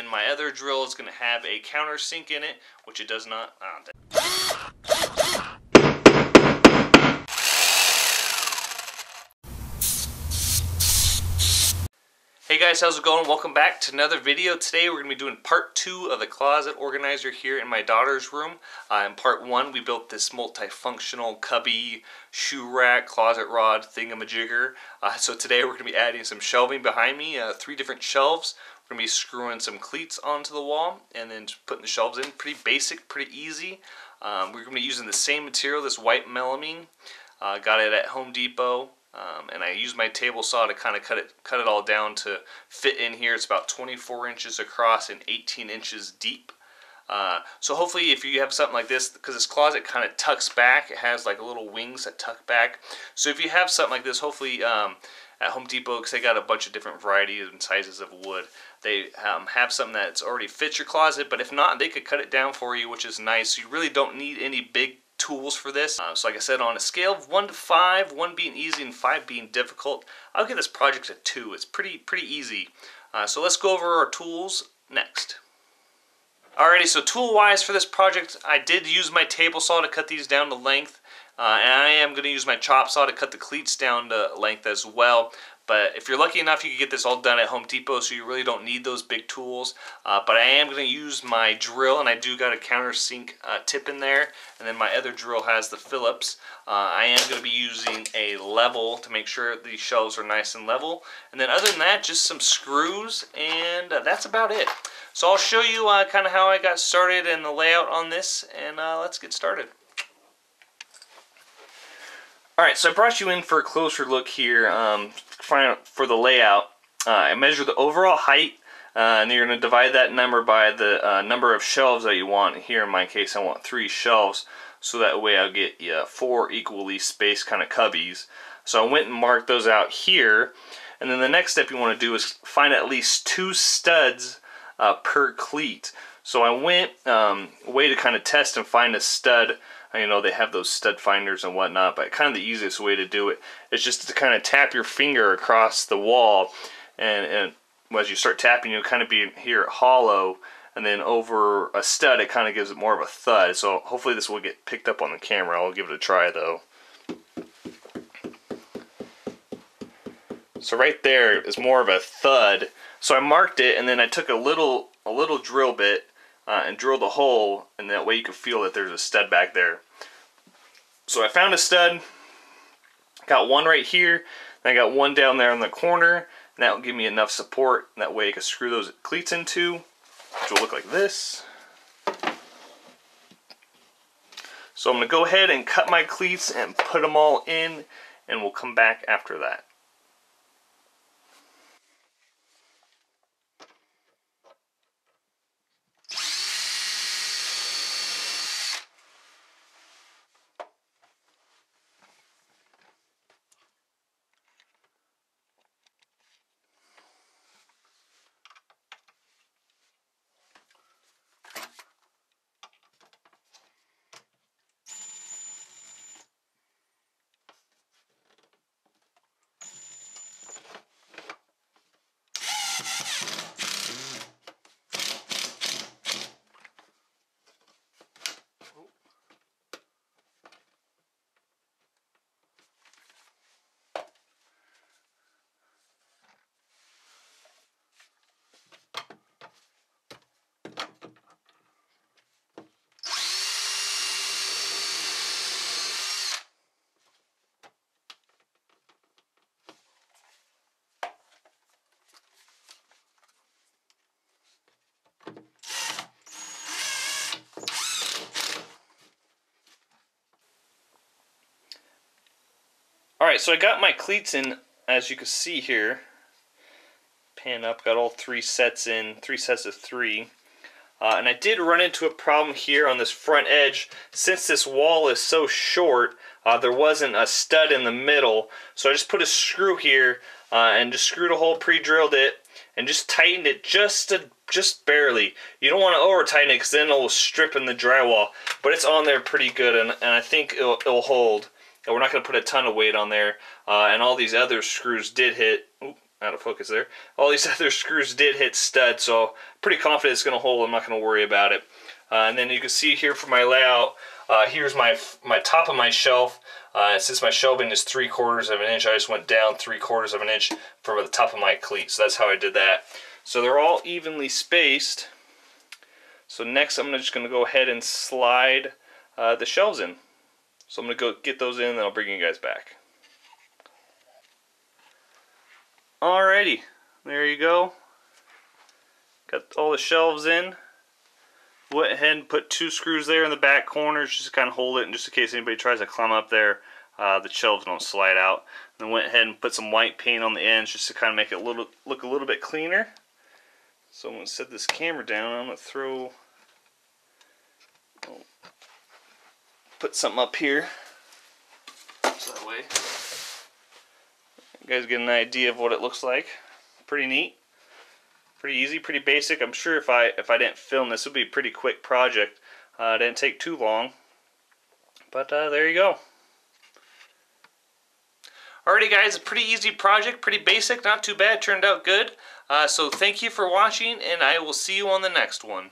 then my other drill is going to have a countersink in it, which it does not. Hey guys, how's it going? Welcome back to another video. Today we're going to be doing part 2 of the closet organizer here in my daughter's room. In part 1 we built this multifunctional cubby, shoe rack, closet rod thingamajigger. So today we're going to be adding some shelving behind me, 3 different shelves. We're going to be screwing some cleats onto the wall and then putting the shelves in. Pretty basic, pretty easy. We're going to be using the same material, this white melamine. Got it at Home Depot. And I used my table saw to kind of cut it all down to fit in here. It's about 24 inches across and 18 inches deep. So hopefully if you have something like this, because this closet kind of tucks back, it has like little wings that tuck back. So if you have something like this, hopefully at Home Depot, because they got a bunch of different varieties and sizes of wood, they have something that's already fits your closet. But if not, they could cut it down for you, which is nice. So you really don't need any big tools for this. So like I said, on a scale of 1 to 5, 1 being easy and 5 being difficult, I'll give this project a 2. It's pretty easy. So let's go over our tools next. Alrighty, so tool wise for this project, I did use my table saw to cut these down to length, and I am going to use my chop saw to cut the cleats down to length as well. But if you're lucky enough, you can get this all done at Home Depot, so you really don't need those big tools. But I am going to use my drill, and I do got a countersink tip in there. And then my other drill has the Phillips. I am going to be using a level to make sure these shelves are nice and level. And then other than that, just some screws, and that's about it. So I'll show you kind of how I got started and the layout on this, and let's get started. Alright, so I brought you in for a closer look here for the layout. I measured the overall height, and you're going to divide that number by the number of shelves that you want. Here in my case, I want 3 shelves, so that way I'll get 4 equally spaced kind of cubbies. So I went and marked those out here, and then the next step you want to do is find at least 2 studs per cleat. So I went way to kind of test and find a stud. You know, they have those stud finders and whatnot, but kind of the easiest way to do it is just to kind of tap your finger across the wall, and as you start tapping, you'll kind of hear it hollow, and then over a stud it kind of gives it more of a thud. So hopefully this will get picked up on the camera. I'll give it a try though. So right there is more of a thud. So I marked it, and then I took a little drill bit and drilled a hole, and that way you can feel that there's a stud back there. So I found a stud, got one right here, and I got one down there in the corner, and that will give me enough support, and that way I can screw those cleats into, which will look like this. So I'm going to go ahead and cut my cleats and put them all in, and we'll come back after that. Alright, so I got my cleats in, as you can see here. Pan up, got all 3 sets in, 3 sets of 3. And I did run into a problem here on this front edge. Since this wall is so short, there wasn't a stud in the middle. So I just put a screw here and just screwed a hole, pre-drilled it, and just tightened it just barely. You don't want to over tighten it because then it will strip in the drywall. But it's on there pretty good, and I think it'll hold. And we're not going to put a ton of weight on there. And all these other screws did hit. Oop, out of focus there. All these other screws did hit stud, so pretty confident it's going to hold. I'm not going to worry about it. And then you can see here for my layout, here's my top of my shelf. Since my shelving is 3/4 of an inch, I just went down 3/4 of an inch from the top of my cleat. So that's how I did that. So they're all evenly spaced. So next I'm just going to go ahead and slide the shelves in. So I'm going to go get those in, and then I'll bring you guys back. Alrighty, there you go. Got all the shelves in. Went ahead and put 2 screws there in the back corners just to kind of hold it, and just in case anybody tries to climb up there, the shelves don't slide out. And then went ahead and put some white paint on the ends just to kind of make it look a little bit cleaner. So I'm going to set this camera down. I'm going to put something up here, so that way you guys get an idea of what it looks like. Pretty neat. Pretty easy, pretty basic. I'm sure if I didn't film this, it would be a pretty quick project. It didn't take too long. But there you go. Alrighty guys, a pretty easy project, pretty basic, not too bad, turned out good. So thank you for watching, and I will see you on the next one.